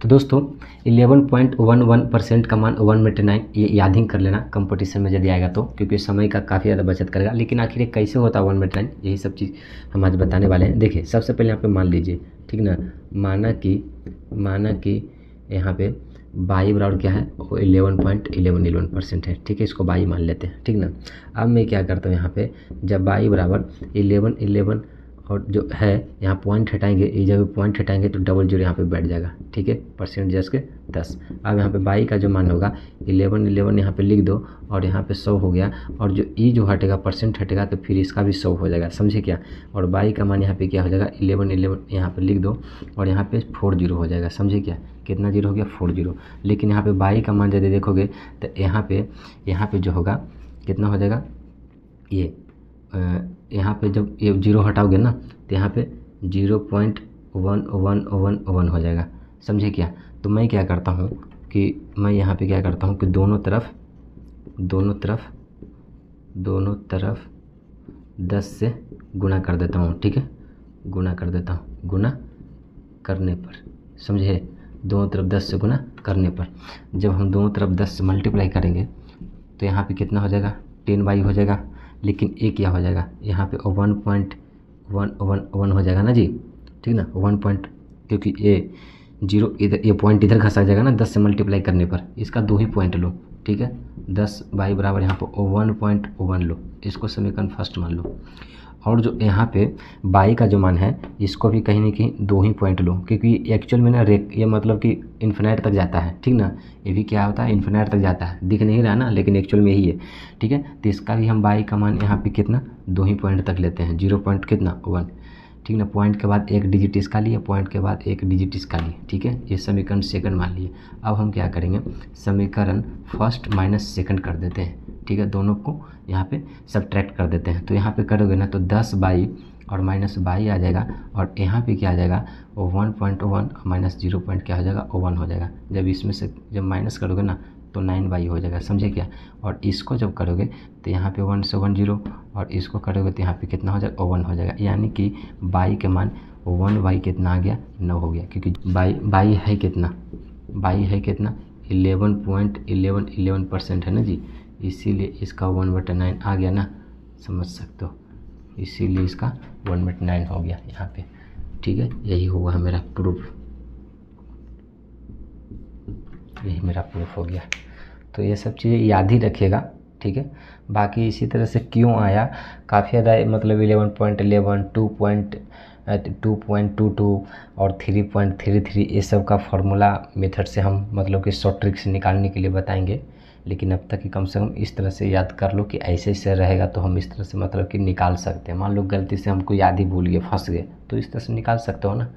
तो दोस्तों 11.11% का मान 1/9 ये याद ही कर लेना कंपटीशन में यदि आएगा तो, क्योंकि समय का काफ़ी ज़्यादा बचत करेगा। लेकिन आखिर ये कैसे होता है 1/9, यही सब चीज़ हम आज बताने वाले हैं। देखिए सबसे पहले यहाँ पे मान लीजिए, ठीक ना, माना कि यहाँ पे बाई बराबर क्या है, वो 11.11% है, ठीक है, इसको बाई मान लेते हैं, ठीक ना। अब मैं क्या करता हूँ, यहाँ पे जब बाई बराबर 11 और जो है यहाँ पॉइंट हटाएंगे, ये जब पॉइंट हटाएंगे तो डबल जीरो यहाँ पे बैठ जाएगा, ठीक है, परसेंट जैस के 10। अब यहाँ पे बाई का जो मान होगा 11 यहाँ पे लिख दो और यहाँ पे 100 हो गया, और जो ई जो हटेगा परसेंट हटेगा तो फिर इसका भी 100 हो जाएगा, समझे क्या। और बाई का मान यहाँ पे क्या हो जाएगा 11 यहाँ पे लिख दो और यहाँ पे 40 हो जाएगा, समझे क्या, कितना जीरो हो गया 40। लेकिन यहाँ पे बाई का मान यदि देखोगे तो यहाँ पे जो होगा कितना हो जाएगा, ये यहाँ पे जब ये जीरो हटाओगे ना तो यहाँ पे 0.1111 हो जाएगा, समझे क्या। तो मैं क्या करता हूँ कि मैं यहाँ पे क्या करता हूँ कि दोनों तरफ 10 से गुना कर देता हूँ, ठीक है, गुना कर देता हूँ, गुना करने पर, समझे, दोनों तरफ 10 से गुना करने पर जब हम दोनों तरफ 10 से मल्टीप्लाई करेंगे तो यहाँ पे कितना हो जाएगा 10 हो जाएगा। लेकिन ए क्या हो जाएगा यहाँ पे 1.111 हो जाएगा ना जी, ठीक ना, 1 पॉइंट, क्योंकि ये जीरो इधर, ये पॉइंट इधर घसा जाएगा ना 10 से मल्टीप्लाई करने पर, इसका 2 ही पॉइंट लो, ठीक है, 10 बाई बराबर यहाँ पर 1.1 लो, इसको समीकरण फर्स्ट मान लो। और जो यहाँ पे बाई का जो मान है इसको भी कहीं ना कहीं 2 ही पॉइंट लो, क्योंकि एक्चुअल में ना ये मतलब कि इन्फिनाइट तक जाता है, ठीक ना, ये भी क्या होता है इन्फिनाइट तक जाता है, दिख नहीं रहा ना, लेकिन एक्चुअल में यही है, ठीक है। तो इसका भी हम बाई का मान यहाँ पे कितना 2 ही पॉइंट तक लेते हैं, 0.1, ठीक ना, पॉइंट के बाद एक डिजिट इसका लिए, पॉइंट के बाद एक डिजिट इसका लिए, ठीक है, ये समीकरण सेकंड मान लिए। अब हम क्या करेंगे, समीकरण फर्स्ट माइनस सेकंड कर देते हैं, ठीक है, दोनों को यहाँ पे सब्ट्रैक्ट कर देते हैं। तो यहाँ पे करोगे ना तो 10 बाई और माइनस बाई आ जाएगा, और यहाँ पे क्या आ जाएगा 1.1 माइनस 0 क्या हो जाएगा 1 हो जाएगा। जब इसमें से जब माइनस करोगे ना तो 9 बाई हो जाएगा, समझे क्या। और इसको जब करोगे तो यहाँ पे 1 से 1 0, और इसको करोगे तो यहाँ पे कितना हो जाएगा 1 हो जाएगा, यानी कि बाई के मान 1 बाई कितना आ गया 9 हो गया, क्योंकि बाई है कितना 11.11% है ना जी, इसीलिए इसका 1/9 आ गया ना, समझ सकते हो, इसीलिए इसका 1/9 हो गया यहाँ पे, ठीक है। यही हुआ मेरा प्रूफ, यही मेरा प्रूफ हो गया। तो ये सब चीज़ें याद ही रखिएगा, ठीक है। बाकी इसी तरह से क्यों आया काफ़ी ज़्यादा, मतलब 11.11, 2.22 और 3.33, ये सब का फार्मूला मेथड से हम मतलब कि शॉर्ट ट्रिक से निकालने के लिए बताएंगे। लेकिन अब तक कि कम से कम इस तरह से याद कर लो कि ऐसे ऐसे रहेगा तो हम इस तरह से मतलब कि निकाल सकते हैं। मान लो गलती से हमको याद ही भूल गए, फंस गए, तो इस तरह से निकाल सकते हो ना।